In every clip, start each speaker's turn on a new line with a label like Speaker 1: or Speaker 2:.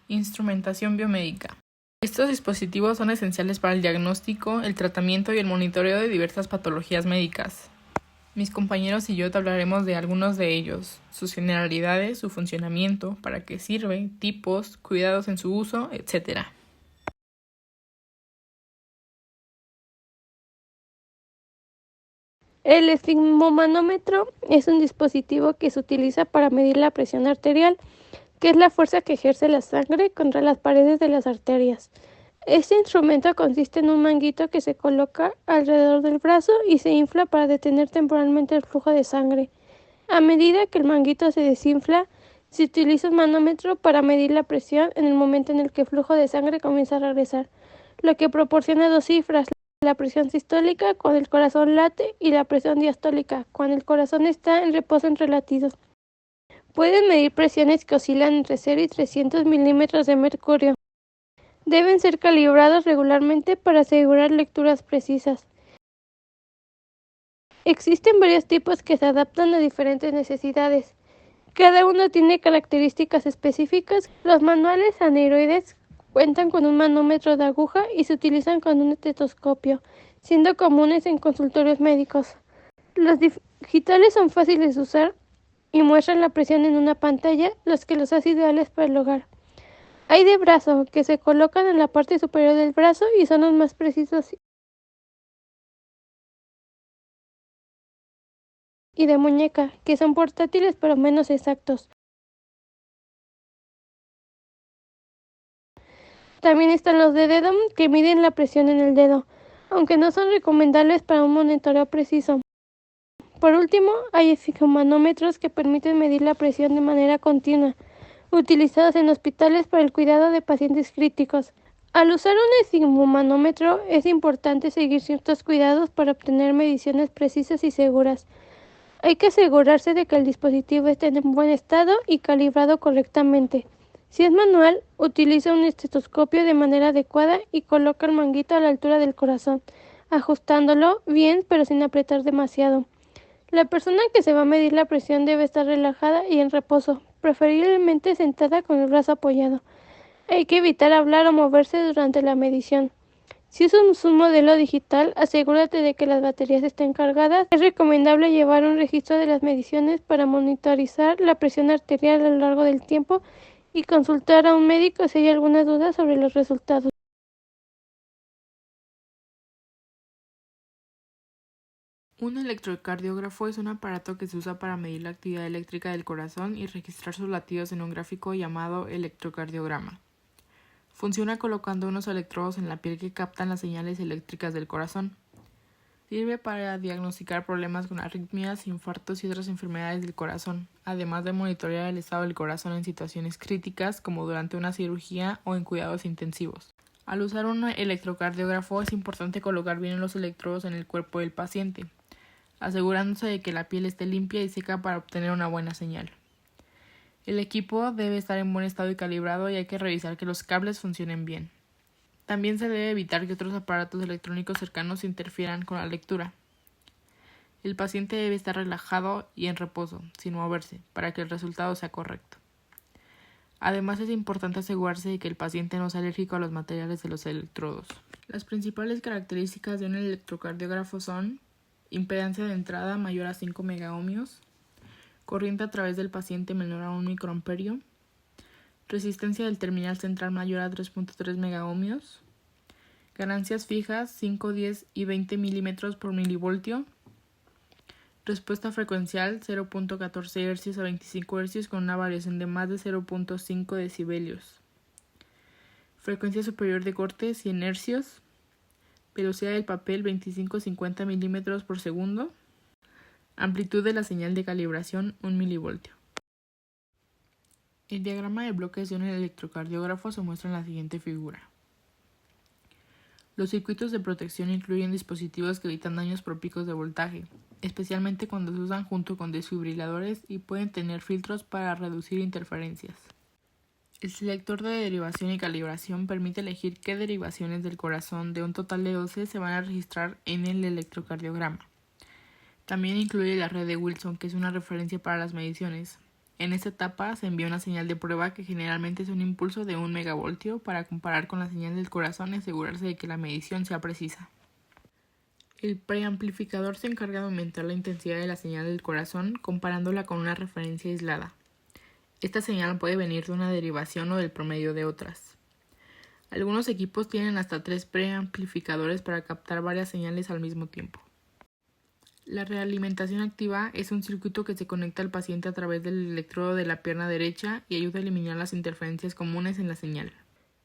Speaker 1: Instrumentación biomédica. Estos dispositivos son esenciales para el diagnóstico, el tratamiento y el monitoreo de diversas patologías médicas. Mis compañeros y yo te hablaremos de algunos de ellos, sus generalidades, su funcionamiento, para qué sirve, tipos, cuidados en su uso, etc.
Speaker 2: El esfigmomanómetro es un dispositivo que se utiliza para medir la presión arterial, que es la fuerza que ejerce la sangre contra las paredes de las arterias. Este instrumento consiste en un manguito que se coloca alrededor del brazo y se infla para detener temporalmente el flujo de sangre. A medida que el manguito se desinfla, se utiliza un manómetro para medir la presión en el momento en el que el flujo de sangre comienza a regresar, lo que proporciona dos cifras: la presión sistólica cuando el corazón late y la presión diastólica cuando el corazón está en reposo entre latidos. Pueden medir presiones que oscilan entre 0 y 300 milímetros de mercurio. Deben ser calibrados regularmente para asegurar lecturas precisas. Existen varios tipos que se adaptan a diferentes necesidades. Cada uno tiene características específicas. Los manuales aneroides cuentan con un manómetro de aguja y se utilizan con un estetoscopio, siendo comunes en consultorios médicos. Los digitales son fáciles de usar y muestran la presión en una pantalla, los que los hacen ideales para el hogar. Hay de brazo, que se colocan en la parte superior del brazo y son los más precisos, y de muñeca, que son portátiles pero menos exactos. También están los de dedo, que miden la presión en el dedo, aunque no son recomendables para un monitoreo preciso. Por último, hay esfigmomanómetros que permiten medir la presión de manera continua, utilizados en hospitales para el cuidado de pacientes críticos. Al usar un esfigmomanómetro es importante seguir ciertos cuidados para obtener mediciones precisas y seguras. Hay que asegurarse de que el dispositivo esté en buen estado y calibrado correctamente. Si es manual, utiliza un estetoscopio de manera adecuada y coloca el manguito a la altura del corazón, ajustándolo bien pero sin apretar demasiado. La persona que se va a medir la presión debe estar relajada y en reposo, preferiblemente sentada con el brazo apoyado. Hay que evitar hablar o moverse durante la medición. Si usas un modelo digital, asegúrate de que las baterías estén cargadas. Es recomendable llevar un registro de las mediciones para monitorizar la presión arterial a lo largo del tiempo y consultar a un médico si hay alguna duda sobre los resultados.
Speaker 1: Un electrocardiógrafo es un aparato que se usa para medir la actividad eléctrica del corazón y registrar sus latidos en un gráfico llamado electrocardiograma. Funciona colocando unos electrodos en la piel que captan las señales eléctricas del corazón. Sirve para diagnosticar problemas con arritmias, infartos y otras enfermedades del corazón, además de monitorear el estado del corazón en situaciones críticas como durante una cirugía o en cuidados intensivos. Al usar un electrocardiógrafo es importante colocar bien los electrodos en el cuerpo del paciente, asegurándose de que la piel esté limpia y seca para obtener una buena señal. El equipo debe estar en buen estado y calibrado y hay que revisar que los cables funcionen bien. También se debe evitar que otros aparatos electrónicos cercanos interfieran con la lectura. El paciente debe estar relajado y en reposo, sin moverse, para que el resultado sea correcto. Además, es importante asegurarse de que el paciente no sea alérgico a los materiales de los electrodos. Las principales características de un electrocardiógrafo son: impedancia de entrada mayor a 5 megaohmios, corriente a través del paciente menor a 1 microamperio, resistencia del terminal central mayor a 3.3 megaohmios, ganancias fijas 5, 10 y 20 milímetros por milivoltio, respuesta frecuencial 0.14 Hz a 25 Hz con una variación de más de 0.5 decibelios, frecuencia superior de corte 100 Hz, velocidad del papel 25-50 milímetros por segundo, amplitud de la señal de calibración 1 milivoltio. El diagrama de bloques de un electrocardiógrafo se muestra en la siguiente figura. Los circuitos de protección incluyen dispositivos que evitan daños por picos de voltaje, especialmente cuando se usan junto con desfibriladores, y pueden tener filtros para reducir interferencias. El selector de derivación y calibración permite elegir qué derivaciones del corazón de un total de 12 se van a registrar en el electrocardiograma. También incluye la red de Wilson, que es una referencia para las mediciones. En esta etapa se envía una señal de prueba que generalmente es un impulso de 1 megavoltio para comparar con la señal del corazón y asegurarse de que la medición sea precisa. El preamplificador se encarga de aumentar la intensidad de la señal del corazón comparándola con una referencia aislada. Esta señal puede venir de una derivación o del promedio de otras. Algunos equipos tienen hasta 3 preamplificadores para captar varias señales al mismo tiempo. La realimentación activa es un circuito que se conecta al paciente a través del electrodo de la pierna derecha y ayuda a eliminar las interferencias comunes en la señal.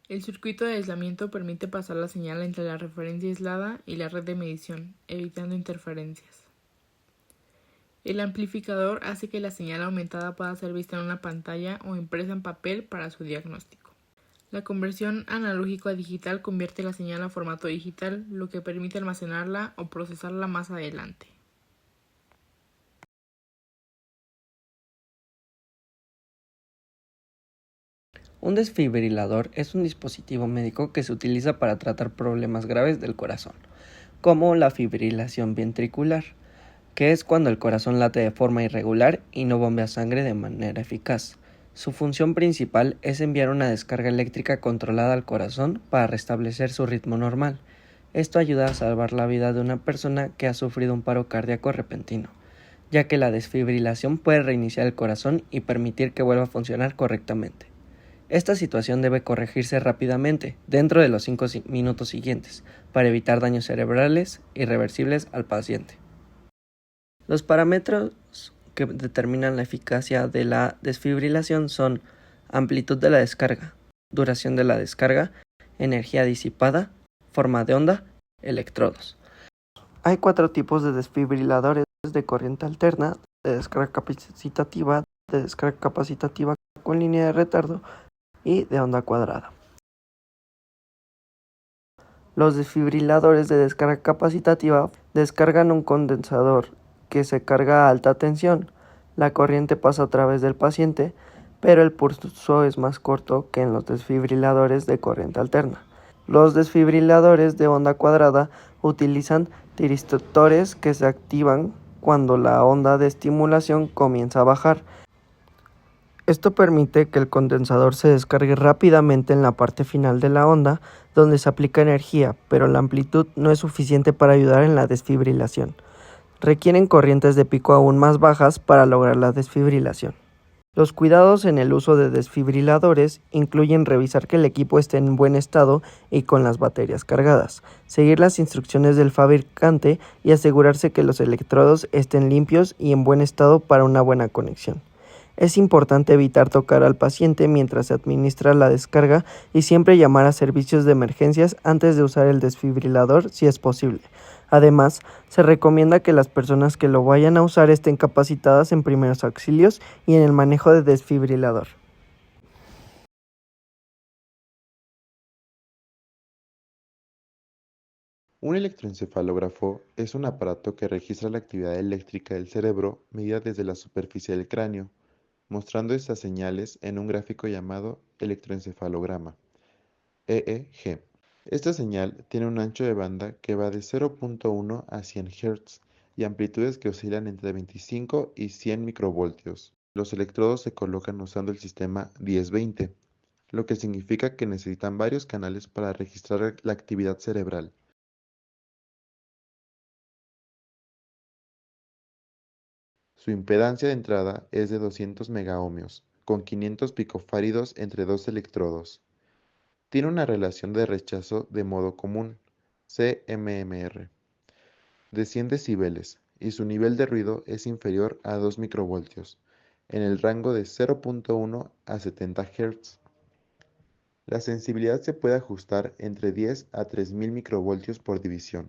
Speaker 1: El circuito de aislamiento permite pasar la señal entre la referencia aislada y la red de medición, evitando interferencias. El amplificador hace que la señal aumentada pueda ser vista en una pantalla o impresa en papel para su diagnóstico. La conversión analógico a digital convierte la señal a formato digital, lo que permite almacenarla o procesarla más adelante.
Speaker 3: Un desfibrilador es un dispositivo médico que se utiliza para tratar problemas graves del corazón, como la fibrilación ventricular, que es cuando el corazón late de forma irregular y no bombea sangre de manera eficaz. Su función principal es enviar una descarga eléctrica controlada al corazón para restablecer su ritmo normal. Esto ayuda a salvar la vida de una persona que ha sufrido un paro cardíaco repentino, ya que la desfibrilación puede reiniciar el corazón y permitir que vuelva a funcionar correctamente. Esta situación debe corregirse rápidamente, dentro de los 5 minutos siguientes, para evitar daños cerebrales irreversibles al paciente. Los parámetros que determinan la eficacia de la desfibrilación son amplitud de la descarga, duración de la descarga, energía disipada, forma de onda, electrodos. Hay 4 tipos de desfibriladores: de corriente alterna, de descarga capacitativa con línea de retardo y de onda cuadrada. Los desfibriladores de descarga capacitativa descargan un condensador que se carga a alta tensión. La corriente pasa a través del paciente, pero el pulso es más corto que en los desfibriladores de corriente alterna. Los desfibriladores de onda cuadrada utilizan tiristores que se activan cuando la onda de estimulación comienza a bajar. Esto permite que el condensador se descargue rápidamente en la parte final de la onda, donde se aplica energía, pero la amplitud no es suficiente para ayudar en la desfibrilación. Requieren corrientes de pico aún más bajas para lograr la desfibrilación. Los cuidados en el uso de desfibriladores incluyen revisar que el equipo esté en buen estado y con las baterías cargadas, seguir las instrucciones del fabricante y asegurarse que los electrodos estén limpios y en buen estado para una buena conexión. Es importante evitar tocar al paciente mientras se administra la descarga y siempre llamar a servicios de emergencias antes de usar el desfibrilador si es posible. Además, se recomienda que las personas que lo vayan a usar estén capacitadas en primeros auxilios y en el manejo de desfibrilador.
Speaker 4: Un electroencefalógrafo es un aparato que registra la actividad eléctrica del cerebro medida desde la superficie del cráneo, mostrando estas señales en un gráfico llamado electroencefalograma, EEG. Esta señal tiene un ancho de banda que va de 0.1 a 100 Hz y amplitudes que oscilan entre 25 y 100 microvoltios. Los electrodos se colocan usando el sistema 10-20, lo que significa que necesitan varios canales para registrar la actividad cerebral. Su impedancia de entrada es de 200 megaohmios, con 500 picofáridos entre dos electrodos. Tiene una relación de rechazo de modo común, CMMR, de 100 decibeles, y su nivel de ruido es inferior a 2 microvoltios, en el rango de 0.1 a 70 Hz. La sensibilidad se puede ajustar entre 10 a 3000 microvoltios por división.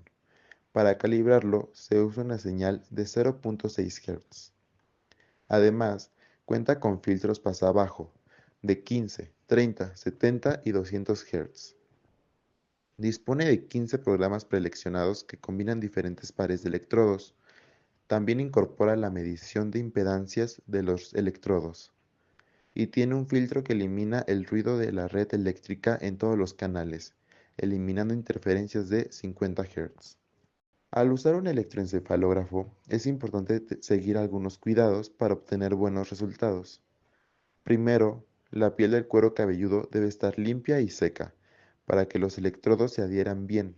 Speaker 4: Para calibrarlo se usa una señal de 0.6 Hz. Además, cuenta con filtros pasabajo de 15, 30, 70 y 200 Hz. Dispone de 15 programas preseleccionados que combinan diferentes pares de electrodos. También incorpora la medición de impedancias de los electrodos. Y tiene un filtro que elimina el ruido de la red eléctrica en todos los canales, eliminando interferencias de 50 Hz. Al usar un electroencefalógrafo, es importante seguir algunos cuidados para obtener buenos resultados. Primero, la piel del cuero cabelludo debe estar limpia y seca, para que los electrodos se adhieran bien.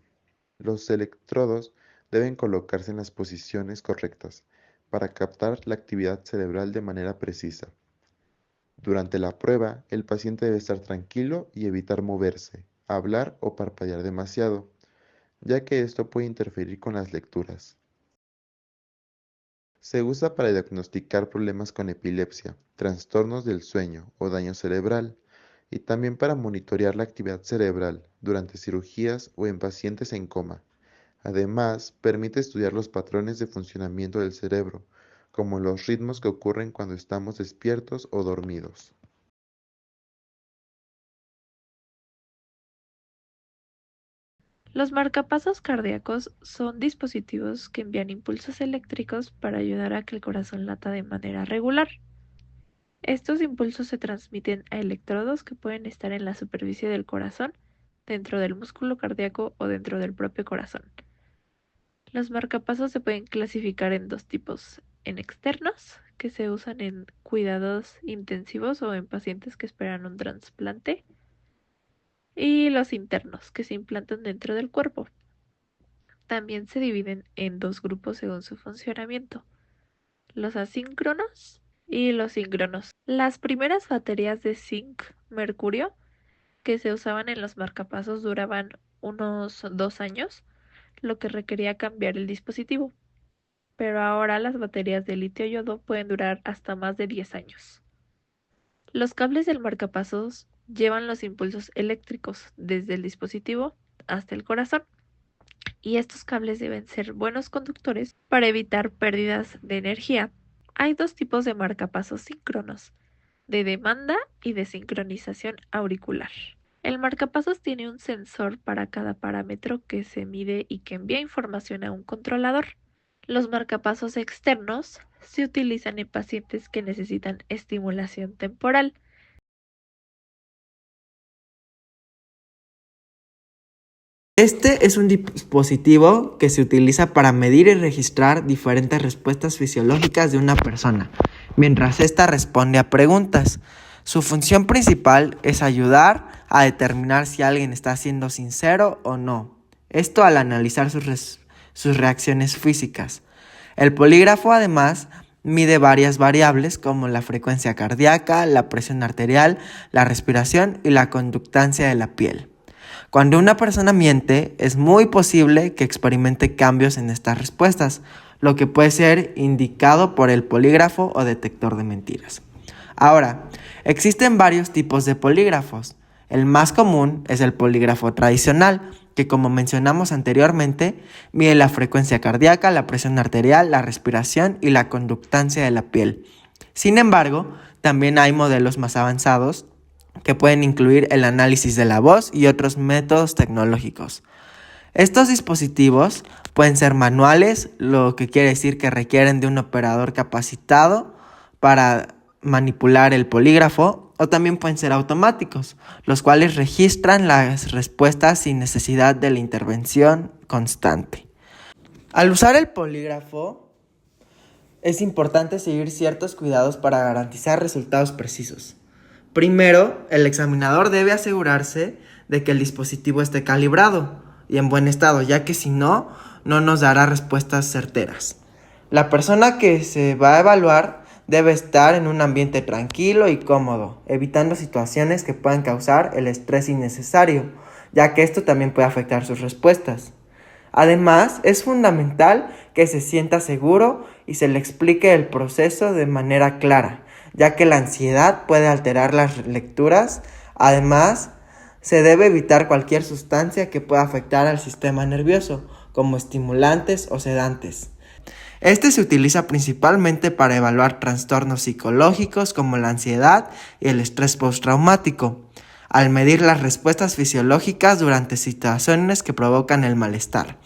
Speaker 4: Los electrodos deben colocarse en las posiciones correctas, para captar la actividad cerebral de manera precisa. Durante la prueba, el paciente debe estar tranquilo y evitar moverse, hablar o parpadear demasiado, ya que esto puede interferir con las lecturas. Se usa para diagnosticar problemas con epilepsia, trastornos del sueño o daño cerebral, y también para monitorear la actividad cerebral durante cirugías o en pacientes en coma. Además, permite estudiar los patrones de funcionamiento del cerebro, como los ritmos que ocurren cuando estamos despiertos o dormidos.
Speaker 5: Los marcapasos cardíacos son dispositivos que envían impulsos eléctricos para ayudar a que el corazón lata de manera regular. Estos impulsos se transmiten a electrodos que pueden estar en la superficie del corazón, dentro del músculo cardíaco o dentro del propio corazón. Los marcapasos se pueden clasificar en dos tipos: en externos, que se usan en cuidados intensivos o en pacientes que esperan un trasplante, y los internos, que se implantan dentro del cuerpo. También se dividen en dos grupos según su funcionamiento: los asíncronos y los síncronos. Las primeras baterías de zinc-mercurio que se usaban en los marcapasos duraban unos 2 años, lo que requería cambiar el dispositivo. Pero ahora las baterías de litio-yodo pueden durar hasta más de 10 años. Los cables del marcapasos llevan los impulsos eléctricos desde el dispositivo hasta el corazón, y estos cables deben ser buenos conductores para evitar pérdidas de energía. Hay dos tipos de marcapasos síncronos: de demanda y de sincronización auricular. El marcapasos tiene un sensor para cada parámetro que se mide y que envía información a un controlador. Los marcapasos externos se utilizan en pacientes que necesitan estimulación temporal.
Speaker 3: Este es un dispositivo que se utiliza para medir y registrar diferentes respuestas fisiológicas de una persona, mientras ésta responde a preguntas. Su función principal es ayudar a determinar si alguien está siendo sincero o no. Esto al analizar sus reacciones físicas. El polígrafo además mide varias variables como la frecuencia cardíaca, la presión arterial, la respiración y la conductancia de la piel. Cuando una persona miente, es muy posible que experimente cambios en estas respuestas, lo que puede ser indicado por el polígrafo o detector de mentiras. Ahora, existen varios tipos de polígrafos. El más común es el polígrafo tradicional, que como mencionamos anteriormente, mide la frecuencia cardíaca, la presión arterial, la respiración y la conductancia de la piel. Sin embargo, también hay modelos más avanzados que pueden incluir el análisis de la voz y otros métodos tecnológicos. Estos dispositivos pueden ser manuales, lo que quiere decir que requieren de un operador capacitado para manipular el polígrafo, o también pueden ser automáticos, los cuales registran las respuestas sin necesidad de la intervención constante. Al usar el polígrafo, es importante seguir ciertos cuidados para garantizar resultados precisos. Primero, el examinador debe asegurarse de que el dispositivo esté calibrado y en buen estado, ya que si no, no nos dará respuestas certeras. La persona que se va a evaluar debe estar en un ambiente tranquilo y cómodo, evitando situaciones que puedan causar el estrés innecesario, ya que esto también puede afectar sus respuestas. Además, es fundamental que se sienta seguro y se le explique el proceso de manera clara, ya que la ansiedad puede alterar las lecturas. Además, se debe evitar cualquier sustancia que pueda afectar al sistema nervioso, como estimulantes o sedantes. Este se utiliza principalmente para evaluar trastornos psicológicos como la ansiedad y el estrés postraumático, al medir las respuestas fisiológicas durante situaciones que provocan el malestar.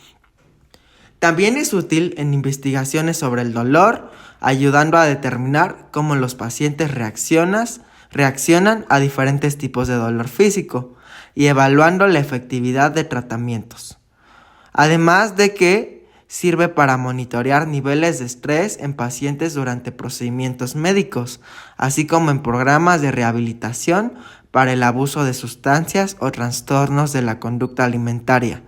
Speaker 3: También es útil en investigaciones sobre el dolor, ayudando a determinar cómo los pacientes reaccionan a diferentes tipos de dolor físico y evaluando la efectividad de tratamientos. Además de que
Speaker 6: Sirve para monitorear niveles de estrés en pacientes durante procedimientos médicos, así como en programas de rehabilitación para el abuso de sustancias o trastornos de la conducta alimentaria.